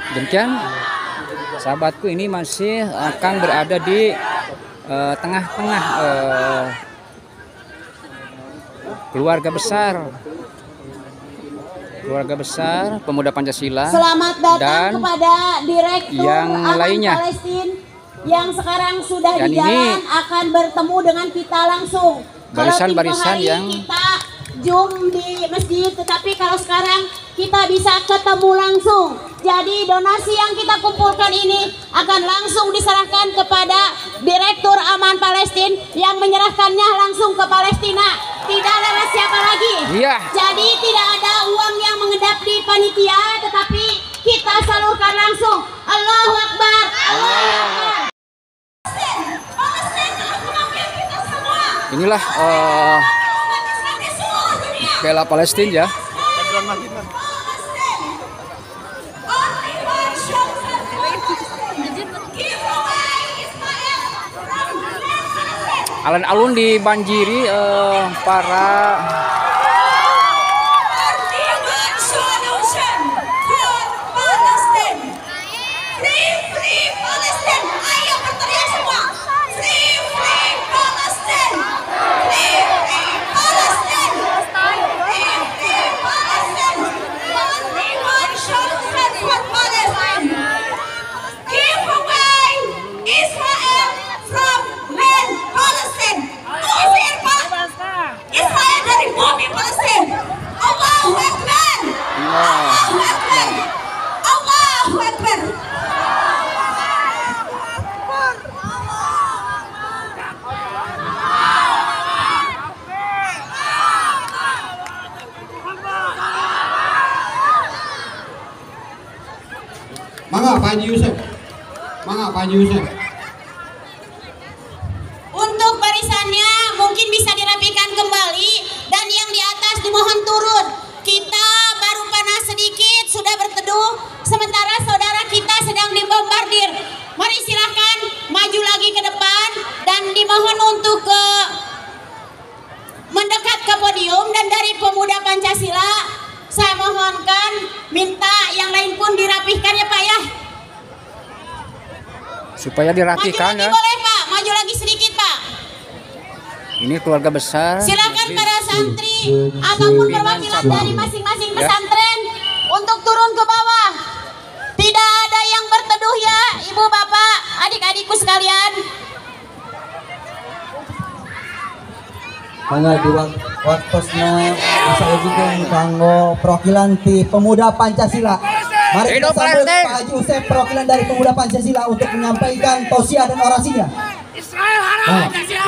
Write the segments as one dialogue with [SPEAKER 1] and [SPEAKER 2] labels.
[SPEAKER 1] Demikian sahabatku, ini masih akan berada di tengah-tengah keluarga besar pemuda Pancasila.
[SPEAKER 2] Selamat datang
[SPEAKER 1] dan
[SPEAKER 2] kepada Direktur
[SPEAKER 1] yang
[SPEAKER 2] Aman
[SPEAKER 1] lainnya.
[SPEAKER 2] Palestina yang sekarang sudah
[SPEAKER 1] Dan
[SPEAKER 2] di jalan akan bertemu dengan kita langsung.
[SPEAKER 1] Barisan-barisan
[SPEAKER 2] Kalau
[SPEAKER 1] yang
[SPEAKER 2] kita Zoom di masjid, tetapi kalau sekarang kita bisa ketemu langsung. Jadi donasi yang kita kumpulkan ini akan langsung diserahkan kepada Direktur Aman Palestina yang menyerahkannya langsung ke Palestina. Tidak lewat siapa lagi.
[SPEAKER 1] Iya.
[SPEAKER 2] Jadi tidak ada uang yang mengedap di panitia, tetapi kita salurkan langsung. Allahu Akbar. Allahu Akbar.
[SPEAKER 1] inilah bela Palestina ya. Alun-alun dibanjiri para
[SPEAKER 3] Mangga Pak Haji Yusuf. Mangga Pak Haji Yusuf.
[SPEAKER 2] Untuk barisannya mungkin bisa dirapikan kembali dan yang di atas dimohon turun. Kita baru panas sedikit sudah berteduh sementara saudara kita sedang dibombardir. Mari silahkan maju lagi ke depan dan dimohon untuk mendekat ke podium. Dan dari pemuda Pancasila saya mohonkan minta yang lain pun dirapihkan ya Pak ya.
[SPEAKER 1] Supaya dirapihkan
[SPEAKER 2] ya. Boleh Pak, maju lagi sedikit Pak.
[SPEAKER 1] Ini keluarga besar.
[SPEAKER 2] Silakan para santri ataupun perwakilan dari masing-masing pesantren untuk turun ke bawah. Tidak ada yang berteduh ya, Ibu Bapak, adik-adikku sekalian.
[SPEAKER 4] Mangga di waktosnya bisa ujikan kanggo perwakilan ti pemuda Pancasila. Mari kita sambut Pak Haji Yusuf, perwakilan dari pemuda Pancasila untuk menyampaikan tausiah dan orasinya.
[SPEAKER 5] Israel haram Pancasila.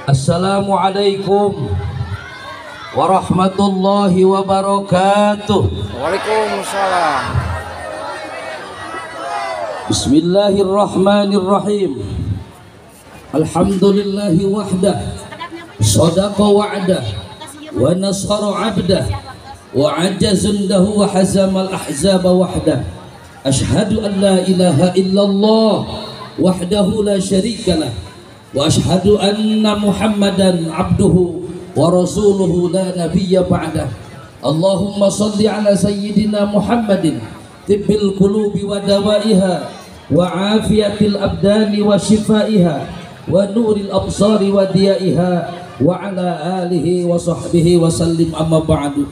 [SPEAKER 6] Assalamualaikum warahmatullahi wabarakatuh.
[SPEAKER 1] Waalaikumsalam.
[SPEAKER 6] Bismillahirrahmanirrahim. Alhamdulillahi wahdah, sadaqa wa'dah, wa nasara 'abdah, wa ajazundahu wa hazamal ahzaba wahdah. Ashhadu an la ilaha illallah wahdahu la syarikalah, wa ashhadu anna Muhammadan abduhu wa rasuluhu la nabiyya ba'dah. Allahumma salli ala sayyidina Muhammadin tibbil qulubi wa dawaiha wa afiyatil abdani wa shifaiha wa nuril absari wa diyaiha wa ala alihi wa sahbihi wa sallim, amma ba'du.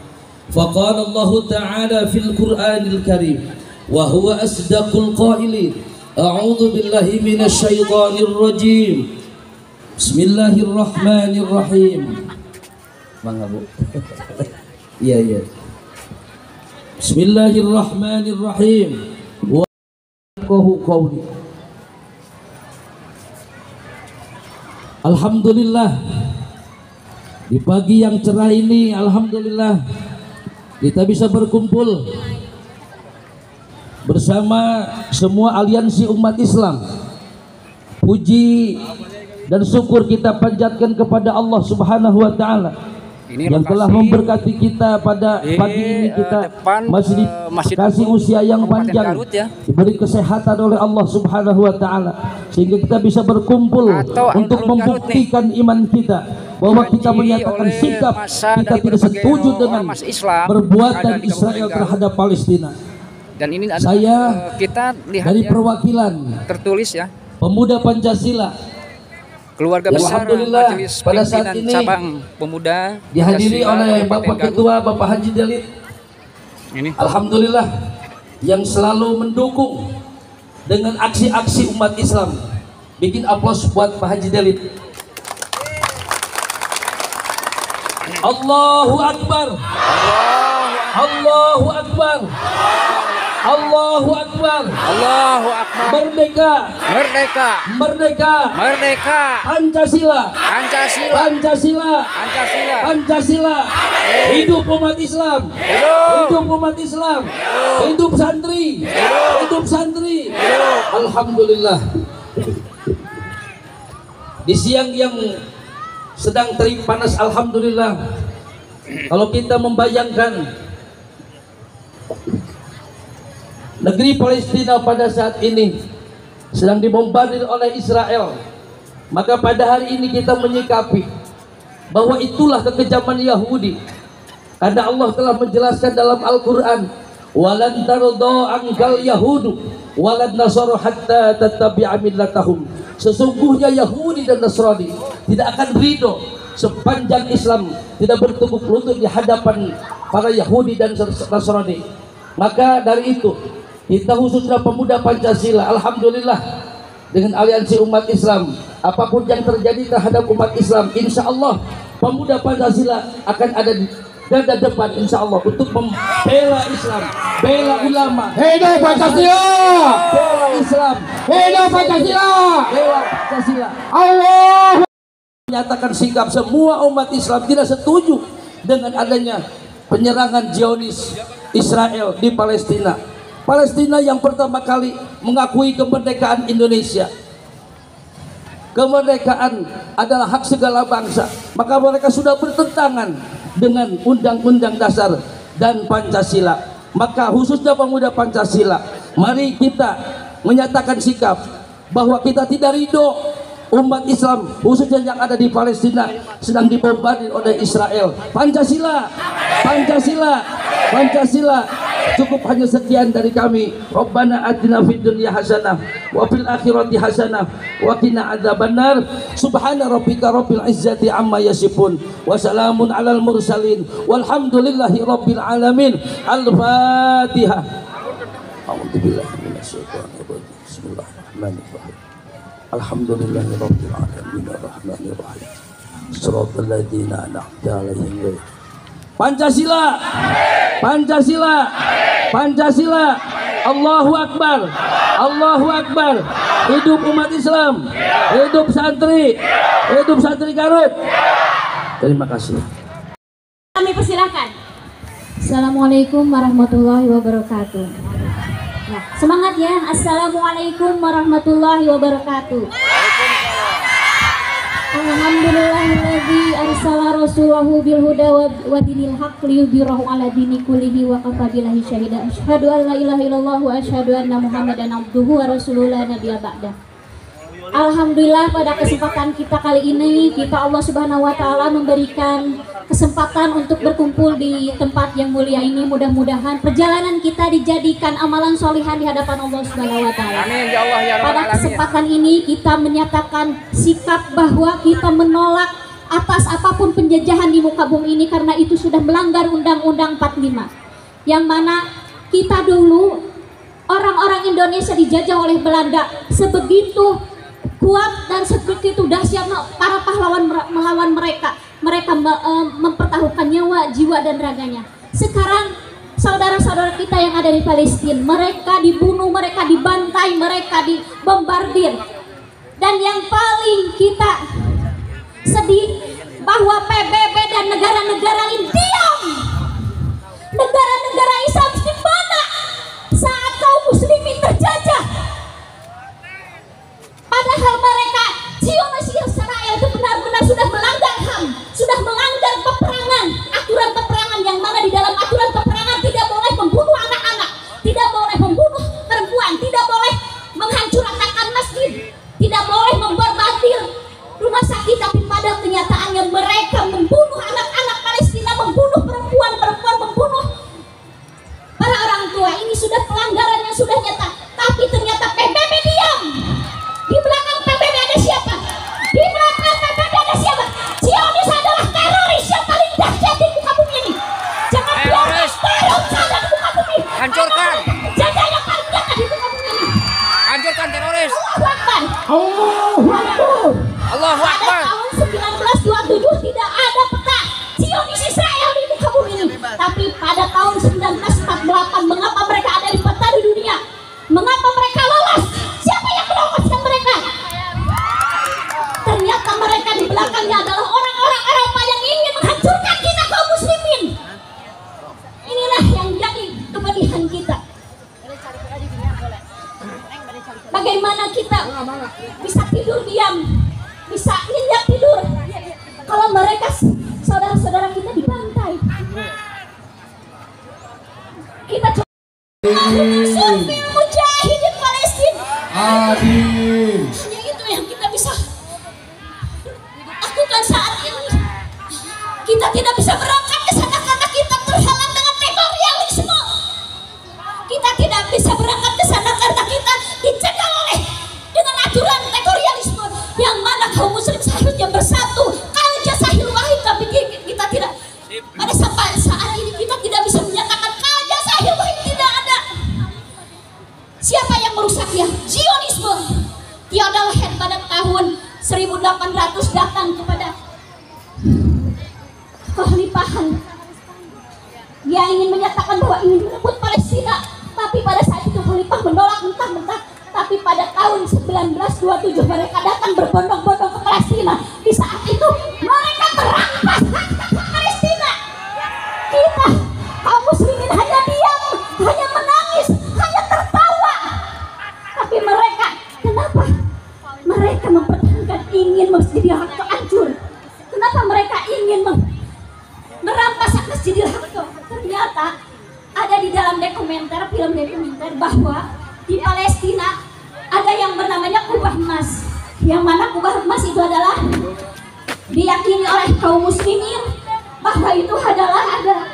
[SPEAKER 6] Faqala Allah ta'ala fil Qur'anil Karim wa huwa asdaqul qailin. A'udzu billahi minasy syaithanir rajim. Bismillahirrahmanirrahim. Mangga Bu. Iya. Bismillahirrahmanirrahim. Wa qawli. Alhamdulillah, di pagi yang cerah ini alhamdulillah kita bisa berkumpul bersama semua aliansi umat Islam. Puji dan syukur kita panjatkan kepada Allah Subhanahu wa taala
[SPEAKER 1] Ini
[SPEAKER 6] yang telah
[SPEAKER 1] lokasi
[SPEAKER 6] memberkati kita pada
[SPEAKER 1] di,
[SPEAKER 6] pagi ini. Kita
[SPEAKER 1] depan,
[SPEAKER 6] masih
[SPEAKER 1] Masjid
[SPEAKER 6] dikasih
[SPEAKER 1] Agung
[SPEAKER 6] usia yang
[SPEAKER 1] Kabupaten
[SPEAKER 6] panjang,
[SPEAKER 1] Garut ya.
[SPEAKER 6] diberi kesehatan oleh Allah Subhanahu wa taala sehingga kita bisa berkumpul
[SPEAKER 1] Atau
[SPEAKER 6] untuk
[SPEAKER 1] Alun Garut
[SPEAKER 6] membuktikan iman kita bahwa kita
[SPEAKER 1] Dihadiri
[SPEAKER 6] menyatakan
[SPEAKER 1] oleh
[SPEAKER 6] sikap
[SPEAKER 1] massa
[SPEAKER 6] kita
[SPEAKER 1] dari
[SPEAKER 6] tidak
[SPEAKER 1] berbagai
[SPEAKER 6] setuju dengan
[SPEAKER 1] ormas Islam
[SPEAKER 6] perbuatan
[SPEAKER 1] ada di
[SPEAKER 6] Israel
[SPEAKER 1] Kabupaten Garut.
[SPEAKER 6] terhadap Palestina.
[SPEAKER 1] Dan ini ada
[SPEAKER 6] Saya
[SPEAKER 1] kita lihat
[SPEAKER 6] dari
[SPEAKER 1] ya,
[SPEAKER 6] perwakilan
[SPEAKER 1] tertulis ya,
[SPEAKER 6] pemuda Pancasila
[SPEAKER 1] keluarga
[SPEAKER 6] yang
[SPEAKER 1] besar
[SPEAKER 6] alhamdulillah
[SPEAKER 1] Majelis
[SPEAKER 6] pada saat
[SPEAKER 1] Pimpinan
[SPEAKER 6] ini
[SPEAKER 1] Cabang Pemuda
[SPEAKER 6] dihadiri
[SPEAKER 1] Pancasila
[SPEAKER 6] oleh
[SPEAKER 1] Kabupaten
[SPEAKER 6] Bapak
[SPEAKER 1] Garut.
[SPEAKER 6] Ketua Bapak Haji Delit.
[SPEAKER 1] Ini
[SPEAKER 6] Alhamdulillah yang selalu mendukung dengan aksi-aksi umat Islam. Bikin aplaus buat Pak Haji Delit. Allahu Akbar. Allahu Akbar. Allahu Akbar.
[SPEAKER 1] Allahu Akbar.
[SPEAKER 6] Merdeka.
[SPEAKER 1] Merdeka.
[SPEAKER 6] Merdeka.
[SPEAKER 1] Merdeka.
[SPEAKER 6] Pancasila.
[SPEAKER 1] Pancasila.
[SPEAKER 6] Pancasila.
[SPEAKER 1] Pancasila.
[SPEAKER 6] Pancasila. Hidup umat Islam. Hidup umat Islam. Hidup santri. Hidup santri. Alhamdulillah. Di siang yang sedang terik panas, alhamdulillah. Kalau kita membayangkan negeri Palestina pada saat ini sedang dibombardir oleh Israel, maka pada hari ini kita menyikapi bahwa itulah kekejaman Yahudi, karena Allah telah menjelaskan dalam Al-Quran, walan tardo angkal yahudu walan nasara hatta tattabi'a millatahum. Sesungguhnya Yahudi dan Nasrani tidak akan ridho sepanjang Islam tidak bertukuk lutut di hadapan para Yahudi dan Nasrani. Maka dari itu kita khususnya pemuda Pancasila, alhamdulillah dengan aliansi umat Islam, apapun yang terjadi terhadap umat Islam, insya Allah pemuda Pancasila akan ada di garda depan insya Allah untuk membela Islam, bela ulama.
[SPEAKER 3] Hidup Pancasila!
[SPEAKER 6] Bela Islam,
[SPEAKER 3] Hidup Pancasila!
[SPEAKER 6] bela Pancasila.
[SPEAKER 3] Allah!
[SPEAKER 6] Menyatakan sikap semua umat Islam tidak setuju dengan adanya penyerangan Zionis Israel di Palestina. Palestina yang pertama kali mengakui kemerdekaan Indonesia. Kemerdekaan adalah hak segala bangsa. Maka mereka sudah bertentangan dengan Undang-Undang Dasar dan Pancasila. Maka khususnya pemuda Pancasila, mari kita menyatakan sikap bahwa kita tidak ridho umat Islam khususnya yang ada di Palestina sedang dibombardir oleh Israel. Pancasila, Pancasila, Pancasila. Cukup hanya sekian dari kami. Rabbana atina fid dunya hasanah wa fil akhirati hasanah wa qina adzabannar. Subhana rabbika rabbil izzati amma yasifun wa salamun alal mursalin walhamdulillahi rabbil alamin. Al-Fatihah. A'udzubillahi minasyaitonir rajim. Bismillahirrahmanirrahim. Alhamdulillahi rabbil alamin arrahmanir rahim. Shiratal ladzina an'amta 'alaihim. Pancasila, Pancasila, Pancasila. Allahu Akbar, Allahu Akbar. Hidup umat Islam, hidup santri Garut. Terima kasih.
[SPEAKER 2] Kami persilahkan.
[SPEAKER 7] Assalamualaikum warahmatullahi wabarakatuh. Ya, semangat ya. Assalamualaikum warahmatullahi wabarakatuh. Alhamdulillahilladzi arsala rasulahu bil huda wa dinil haqq liyudhhirahu ala dini kullihi wa kafa billahi syahida. Asyhadu an la ilaha illallah wa asyhadu anna Muhammadan abduhu wa rasuluhu la nabiyya ba'da. Alhamdulillah pada kesempatan kita kali ini Allah Subhanahu wa taala memberikan kesempatan untuk berkumpul di tempat yang mulia ini. Mudah-mudahan perjalanan kita dijadikan amalan solihan di hadapan Allah Subhanahu wa taala.
[SPEAKER 1] Amin ya Allah ya Rabbal
[SPEAKER 7] Pada
[SPEAKER 1] alamin.
[SPEAKER 7] kesempatan ini kita menyatakan sikap bahwa kita menolak atas apapun penjajahan di muka bumi ini karena itu sudah melanggar Undang-Undang 45. Yang mana kita dulu orang-orang Indonesia dijajah oleh Belanda, sebegitu kuat dan sebegitu dahsyat para pahlawan melawan mereka. Mereka mempertaruhkan nyawa, jiwa dan raganya. Sekarang saudara-saudara kita yang ada di Palestina, mereka dibunuh, mereka dibantai, mereka dibombardir. Dan yang paling kita sedih bahwa PBB dan negara-negara lain diam. Negara-negara Islam di mana saat kaum muslimin terjajah? Padahal mereka Zionis Israel itu benar-benar sudah melanggar HAM, sudah melanggar peperangan, Surfil Mujahidin Palestina.
[SPEAKER 4] Adil.
[SPEAKER 7] Hanya itu yang kita bisa lakukan saat ini. Kita tidak bisa berangkat ke sana karena kita terhalang dengan teritorialisme. Kita tidak bisa berangkat ke sana karena kita dicegah oleh dengan aturan teritorialisme yang mana kaum muslim seharusnya bersatu kalja sahil wahid, tapi kita tidak. Pada saat ini kita tidak bisa menyatakan kalja sahil wahid, tidak ada. Siapa yang merusaknya? Zionisme. Theodor Herzl pada tahun 1800 datang kepada kekhalifahan. Dia ingin menyatakan bahwa ingin merebut Palestina, tapi pada saat itu khalifah menolak mentah-mentah. Tapi pada tahun 1927 mereka datang berbondong-bondong ke Palestina. Di saat itu mereka merampas hak Palestina. Kita kaum muslimin hanya diam, hanya menangis, hanya tertawa. Tapi mereka, kenapa? Mereka mempertahankan ingin Masjidil Aqsa hancur. Kenapa mereka ingin merampas hak Masjidil Aqsa? Ternyata ada di dalam film dokumenter bahwa di Palestina ada yang bernamanya kubah emas, yang mana kubah emas itu adalah diyakini oleh kaum muslimin bahwa itu adalah ada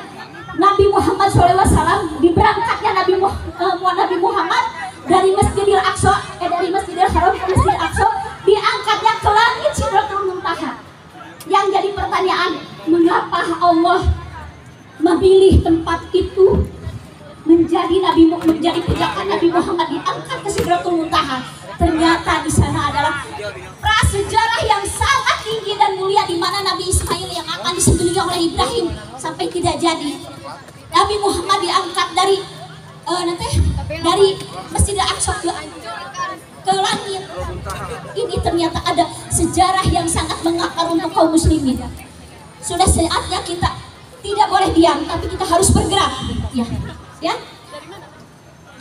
[SPEAKER 7] Nabi Muhammad SAW, diberangkatnya Nabi Muhammad dari Masjidil Aqsa, dari Masjidil Haram ke Masjidil Aqsa, diangkatnya ke langit Sidratul Muntaha. Yang jadi pertanyaan, mengapa Allah memilih tempat itu menjadi pujakan Nabi Muhammad, diangkat ke Sidratul Muntaha? Ternyata di sana adalah prasejarah yang sangat tinggi dan mulia, di mana Nabi Ismail yang akan disembelih oleh Ibrahim sampai tidak jadi. Nabi Muhammad diangkat dari Masjidil Aqsa ke langit. Ini ternyata ada sejarah yang sangat mengakar untuk kaum muslimin. Sudah saatnya kita tidak boleh diam, tapi kita harus bergerak. Ya.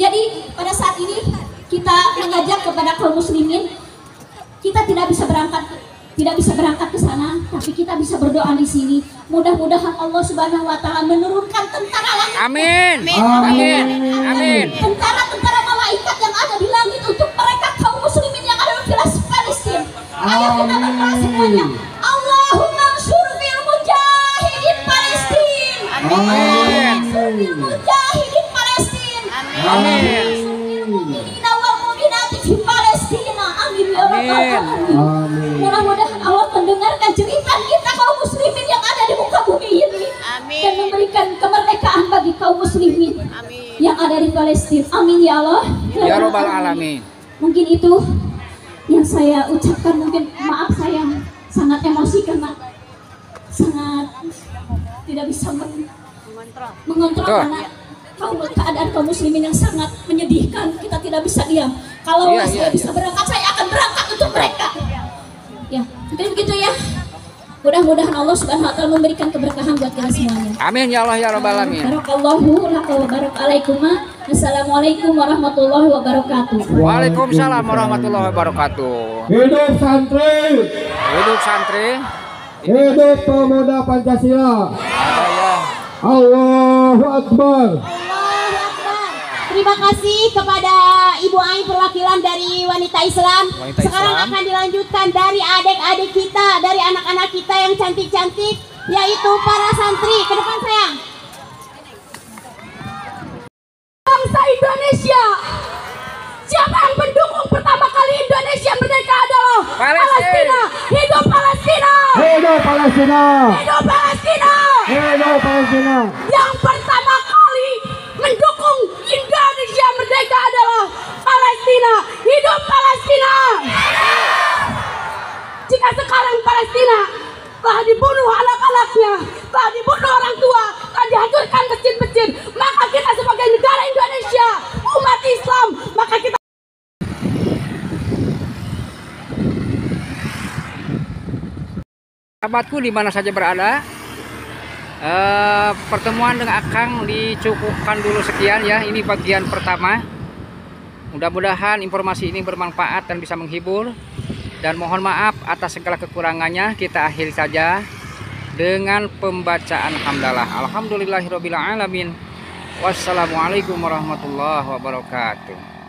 [SPEAKER 7] Jadi pada saat ini kita mengajak kepada kaum muslimin, kita tidak bisa berangkat ke sana, tapi kita bisa berdoa di sini. Mudah-mudahan Allah Subhanahu wa taala menurunkan tentara langit.
[SPEAKER 1] Amin. Amin. Amin.
[SPEAKER 7] Tentara malaikat yang ada di langit untuk mereka kaum muslimin yang ada di Palestina. Ayo kita berdoa semuanya. Allahumma ansur fil mujahidin Palestina.
[SPEAKER 1] Amin.
[SPEAKER 7] Fil mujahidin Palestina.
[SPEAKER 1] Amin.
[SPEAKER 7] Mu'minina wal mu'minati fi Palestina. Amin ya rabbal alamin.
[SPEAKER 4] Amin.
[SPEAKER 7] Mudah-mudahan Allah mendengarkan cerita kita kaum muslimin yang ada di muka bumi ini.
[SPEAKER 2] Amin.
[SPEAKER 7] Dan memberikan kemerdekaan bagi kaum muslimin yang ada di Palestina. Amin ya Allah.
[SPEAKER 1] Ya Rabbal Alamin.
[SPEAKER 7] Mungkin itu yang saya ucapkan. Mungkin maaf saya sangat emosi karena sangat tidak bisa mengontrol karena keadaan kaum muslimin yang sangat menyedihkan. Kita tidak bisa diam. Kalau saya bisa berangkat, saya akan berangkat untuk mereka. Ya, mungkin begitu ya. Mudah-mudahan Allah Subhanahu wa taala memberikan keberkahan buat kita semuanya.
[SPEAKER 1] Amin ya Allah ya Rabbal Alamin.
[SPEAKER 7] Barakallahu laka wa barakalakum. Assalamualaikum warahmatullahi wabarakatuh.
[SPEAKER 1] Waalaikumsalam warahmatullahi wabarakatuh.
[SPEAKER 3] Hidup santri,
[SPEAKER 1] Hidup santri.
[SPEAKER 3] hidup pemuda Pancasila.
[SPEAKER 1] Ada ya.
[SPEAKER 3] Allahu Akbar.
[SPEAKER 2] Allahu Akbar. Terima kasih kepada Ibu Ai perwakilan dari Wanita Islam.
[SPEAKER 1] Wanita
[SPEAKER 2] Sekarang
[SPEAKER 1] Islam.
[SPEAKER 2] akan dilanjutkan dari adik-adik kita, dari anak-anak kita yang cantik-cantik, yaitu para santri. Ke depan sayang.
[SPEAKER 7] Bangsa Indonesia. Siapa yang mendukung pertama kali Indonesia merdeka adalah
[SPEAKER 1] Palestina.
[SPEAKER 7] Hidup Palestina.
[SPEAKER 3] Hidup Palestina.
[SPEAKER 7] Hidup Palestina.
[SPEAKER 3] Hidup Palestina.
[SPEAKER 7] Yang pertama kali mendukung Indonesia merdeka adalah Palestina. Hidup Palestina. Jika sekarang Palestina telah dibunuh anak-anaknya, telah dibunuh orang tua, telah dihancurkan masjid-masjid, maka kita sebagai negara Indonesia, umat Islam, maka kita
[SPEAKER 1] Sahabatku di mana saja berada, pertemuan dengan Akang dicukupkan dulu sekian ya. Ini bagian pertama. Mudah-mudahan informasi ini bermanfaat dan bisa menghibur. Dan mohon maaf atas segala kekurangannya. Kita akhiri saja dengan pembacaan hamdalah. Alhamdulillahirobbilalamin. Wassalamualaikum warahmatullahi wabarakatuh.